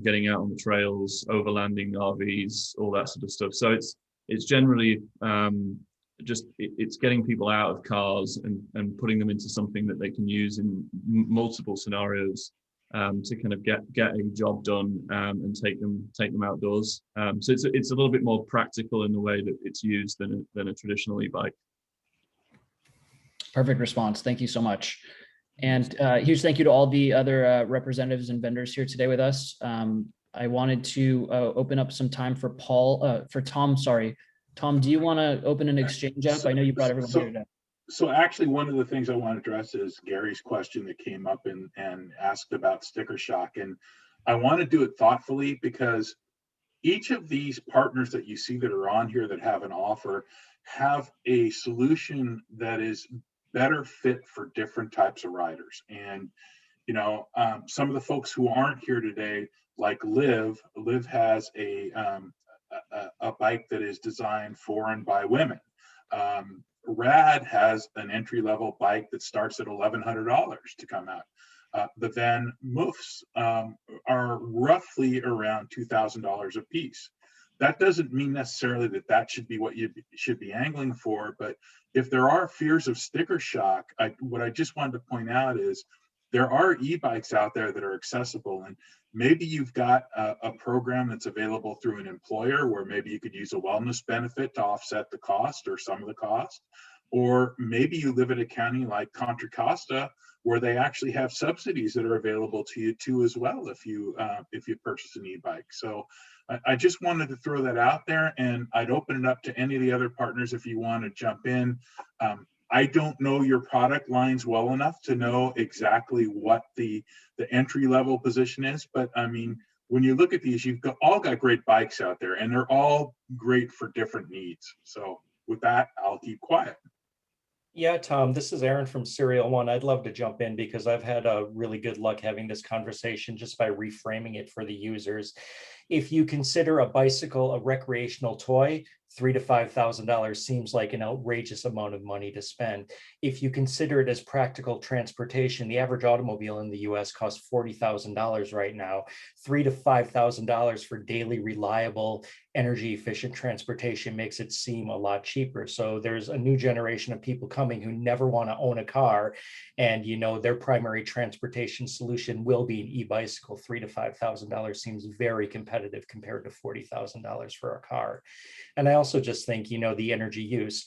getting out on the trails, overlanding RVs, all that sort of stuff. So it's generally it's getting people out of cars and putting them into something that they can use in multiple scenarios to kind of get a job done and take them outdoors. So it's a little bit more practical in the way that it's used than a traditional e-bike. Perfect response. Thank you so much. And huge thank you to all the other representatives and vendors here today with us. I wanted to open up some time for Tom, sorry. Tom, do you want to open an exchange up? I know you brought everyone here today. So actually, one of the things I want to address is Gary's question that came up and asked about sticker shock. And I want to do it thoughtfully, because each of these partners that you see that are on here that have an offer have a solution that is better fit for different types of riders. And, you know, some of the folks who aren't here today, like Liv has a bike that is designed for and by women. Rad has an entry-level bike that starts at $1,100 to come out. The Van Moofs are roughly around $2,000 a piece. That doesn't mean necessarily that should be what you should be angling for, but if there are fears of sticker shock, what I just wanted to point out is there are e-bikes out there that are accessible, and maybe you've got a program that's available through an employer where maybe you could use a wellness benefit to offset the cost or some of the cost, or maybe you live in a county like Contra Costa where they actually have subsidies that are available to you too as well if you purchase an e-bike. So I just wanted to throw that out there, and I'd open it up to any of the other partners if you want to jump in. I don't know your product lines well enough to know exactly what the entry level position is, but I mean, when you look at these, all got great bikes out there, and they're all great for different needs. So with that, I'll keep quiet. Yeah, Tom, this is Aaron from Serial One. I'd love to jump in because I've had a really good luck having this conversation just by reframing it for the users. If you consider a bicycle a recreational toy, $3,000 to $5,000 seems like an outrageous amount of money to spend. If you consider it as practical transportation, the average automobile in the US costs $40,000 right now. $3,000 to $5,000 for daily reliable, energy efficient transportation makes it seem a lot cheaper. So there's a new generation of people coming who never want to own a car, and you know their primary transportation solution will be an e-bicycle. $3,000 to $5,000 seems very competitive compared to $40,000 for a car. And I also just think, you know, the energy use,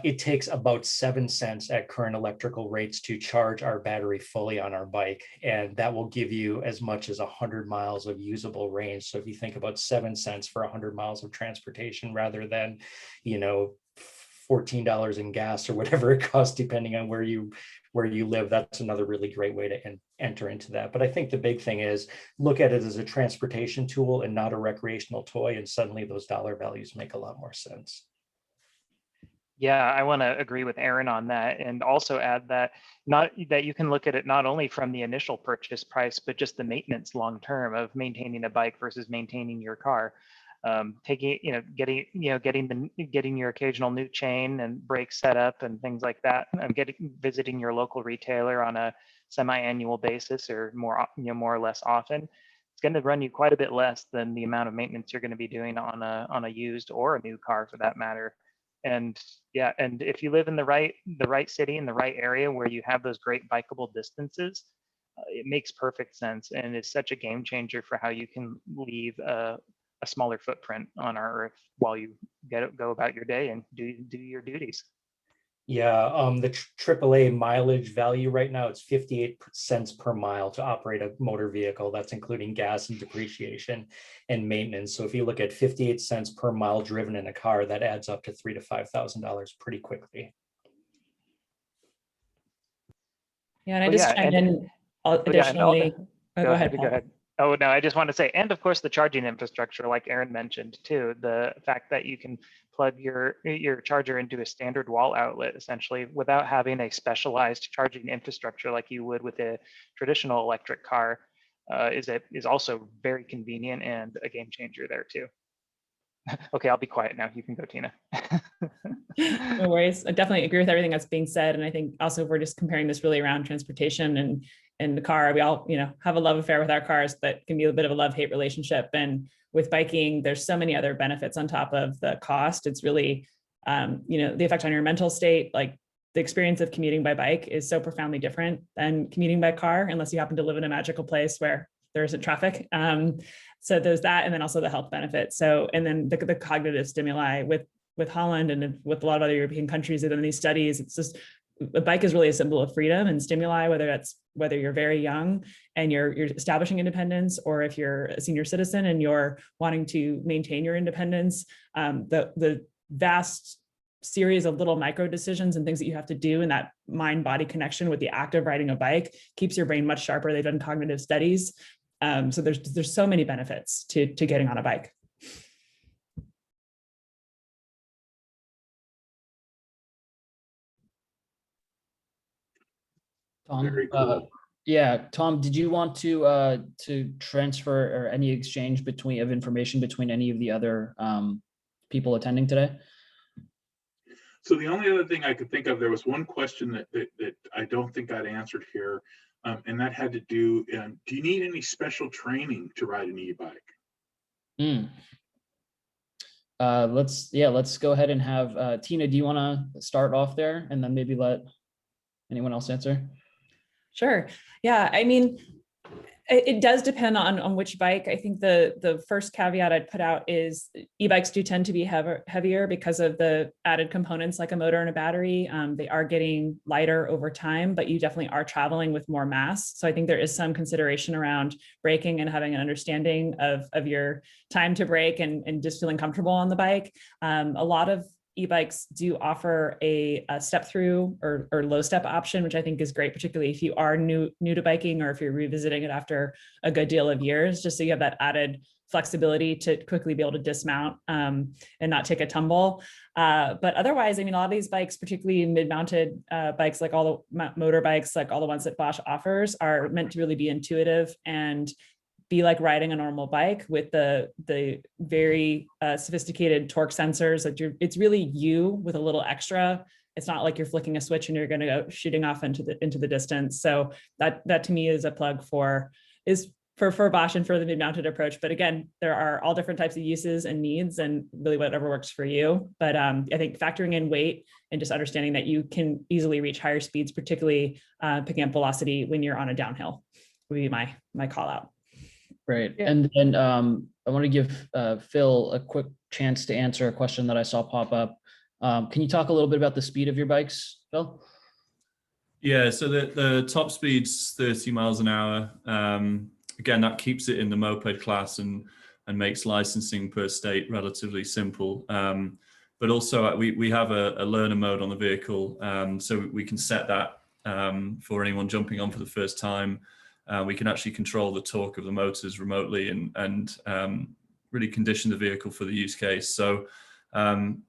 it takes about 7 cents at current electrical rates to charge our battery fully on our bike. And that will give you as much as 100 miles of usable range. So if you think about 7 cents for 100 miles of transportation rather than, you know, $14 in gas or whatever it costs, depending on where you live, that's another really great way to enter into that. But I think the big thing is look at it as a transportation tool and not a recreational toy, and suddenly those dollar values make a lot more sense. Yeah, I want to agree with Aaron on that, and also add that you can look at it not only from the initial purchase price, but just the maintenance long term of maintaining a bike versus maintaining your car. Getting your occasional new chain and brakes set up and things like that, and visiting your local retailer on a semi-annual basis or more or less often. It's going to run you quite a bit less than the amount of maintenance you're going to be doing on a used or a new car for that matter. And yeah, and if you live in the right city, in the right area where you have those great bikeable distances, it makes perfect sense, and it's such a game changer for how you can leave a smaller footprint on our Earth while you go about your day and do your duties. Yeah, the AAA mileage value right now, it's 58 cents per mile to operate a motor vehicle. That's including gas and depreciation and maintenance. So if you look at 58 cents per mile driven in a car, that adds up to $3,000 to $5,000 pretty quickly. Yeah, and I just chimed in additionally. Go ahead. Oh, no, I just want to say, and of course, the charging infrastructure, like Aaron mentioned too, the fact that you can plug your charger into a standard wall outlet, essentially, without having a specialized charging infrastructure like you would with a traditional electric car, is also very convenient and a game changer there too. Okay, I'll be quiet now. You can go, Tina. No worries. I definitely agree with everything that's being said. And I think also if we're just comparing this really around transportation and the car, we all, have a love affair with our cars that can be a bit of a love-hate relationship. And with biking, there's so many other benefits on top of the cost. It's really the effect on your mental state, like the experience of commuting by bike is so profoundly different than commuting by car, unless you happen to live in a magical place where there isn't traffic. So there's that, and then also the health benefits. So, and then the cognitive stimuli with Holland and with a lot of other European countries that in these studies, it's just, a bike is really a symbol of freedom and stimuli, whether you're very young and you're establishing independence, or if you're a senior citizen and you're wanting to maintain your independence. The vast series of little micro decisions and things that you have to do in that mind-body connection with the act of riding a bike keeps your brain much sharper. They've done cognitive studies. So there's so many benefits to getting on a bike. Tom, Very cool. yeah, Tom, did you want to transfer or any exchange of information between any of the other people attending today? So the only other thing I could think of, there was one question that I don't think I'd answered here, and that had to do, do you need any special training to ride an e-bike? Let's go ahead and have Tina, do you want to start off there and then maybe let anyone else answer? Sure. Yeah, I mean, it does depend on which bike. I think the first caveat I'd put out is e-bikes do tend to be heavier because of the added components like a motor and a battery. They are getting lighter over time, but you definitely are traveling with more mass. So I think there is some consideration around braking and having an understanding of your time to brake and just feeling comfortable on the bike. A lot of e-bikes do offer a step through or low step option, which I think is great, particularly if you are new to biking or if you're revisiting it after a good deal of years, just so you have that added flexibility to quickly be able to dismount and not take a tumble. But otherwise, I mean, a lot of these bikes, particularly mid-mounted bikes, like all the motorbikes, like all the ones that Bosch offers, are meant to really be intuitive and be like riding a normal bike with the very sophisticated torque sensors that it's really you with a little extra. It's not like you're flicking a switch and you're going to go shooting off into the distance. So that to me is a plug for Bosch and for the mid-mounted approach. But again, there are all different types of uses and needs and really whatever works for you. But I think factoring in weight and just understanding that you can easily reach higher speeds, particularly picking up velocity when you're on a downhill, would be my call out. Right. Yeah. And then I want to give Phil a quick chance to answer a question that I saw pop up. Can you talk a little bit about the speed of your bikes, Phil? Yeah, so the top speed's 30 miles an hour. Again, that keeps it in the moped class and makes licensing per state relatively simple. But also we have a learner mode on the vehicle, so we can set that for anyone jumping on for the first time. We can actually control the torque of the motors remotely and really condition the vehicle for the use case. So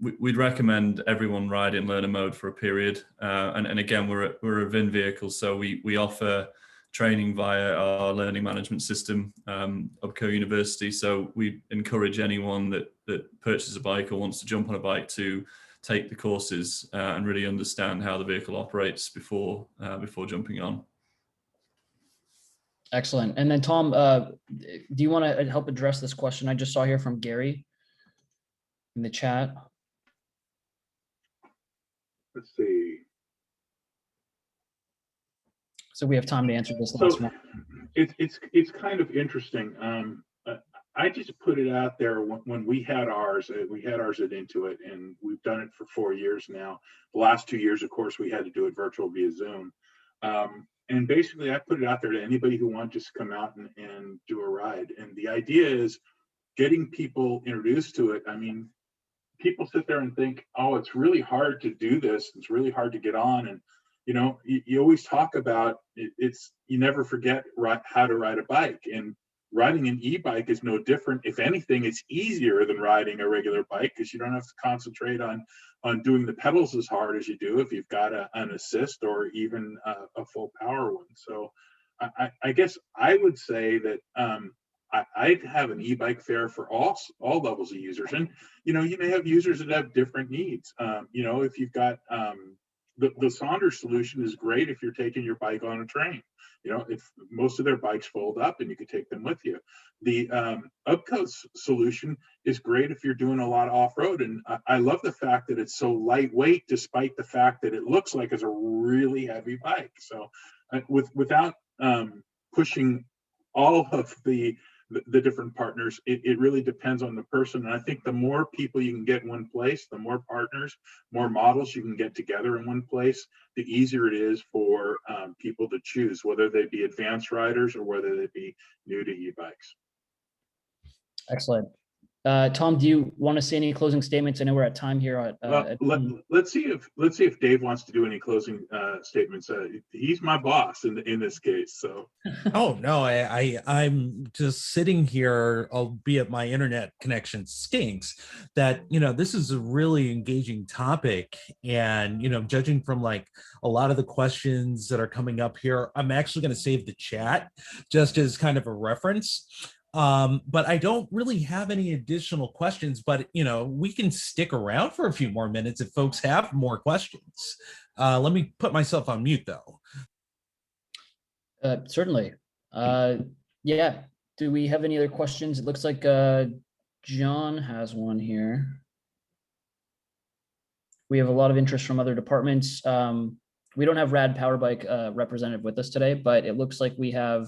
we'd recommend everyone ride in learner mode for a period. And again, we're a VIN vehicle, so we offer training via our learning management system, Ubco University. So we encourage anyone that purchases a bike or wants to jump on a bike to take the courses and really understand how the vehicle operates before jumping on. Excellent. And then Tom, do you want to help address this question I just saw here from Gary in the chat? Let's see. So we have time to answer this last one. It's kind of interesting. I just put it out there when we had ours at Intuit, and we've done it for 4 years now. The last 2 years, of course, we had to do it virtual via Zoom. And basically, I put it out there to anybody who wants to come out and do a ride. And the idea is getting people introduced to it. I mean, people sit there and think, oh, it's really hard to do this. It's really hard to get on. And, you know, you always talk about you never forget how to ride a bike. And riding an e-bike is no different. If anything, it's easier than riding a regular bike because you don't have to concentrate on doing the pedals as hard as you do if you've got an assist or even a full power one. So I guess I would say that I'd have an e-bike fair for all levels of users. And, you know, you may have users that have different needs. You know, if you've got the Saunders solution is great if you're taking your bike on a train. You know, if most of their bikes fold up and you can take them with you. The Upco solution is great if you're doing a lot of off-road. And I love the fact that it's so lightweight, despite the fact that it looks like it's a really heavy bike. So without pushing all of the different partners, it really depends on the person. And I think the more people you can get in one place, the more partners, more models you can get together in one place, the easier it is for people to choose, whether they be advanced riders or whether they be new to e-bikes. Excellent. Tom, do you want to say any closing statements? I know we're at time here. Let's see if Dave wants to do any closing statements. He's my boss in this case. So. Oh no, I'm just sitting here, albeit my internet connection stinks. That this is a really engaging topic, and judging from like a lot of the questions that are coming up here, I'm actually going to save the chat just as kind of a reference. But I don't really have any additional questions, but we can stick around for a few more minutes if folks have more questions. Let me put myself on mute though. Certainly. Yeah. Do we have any other questions? It looks like John has one here. We have a lot of interest from other departments. We don't have Rad Power Bike representative with us today, but it looks like we have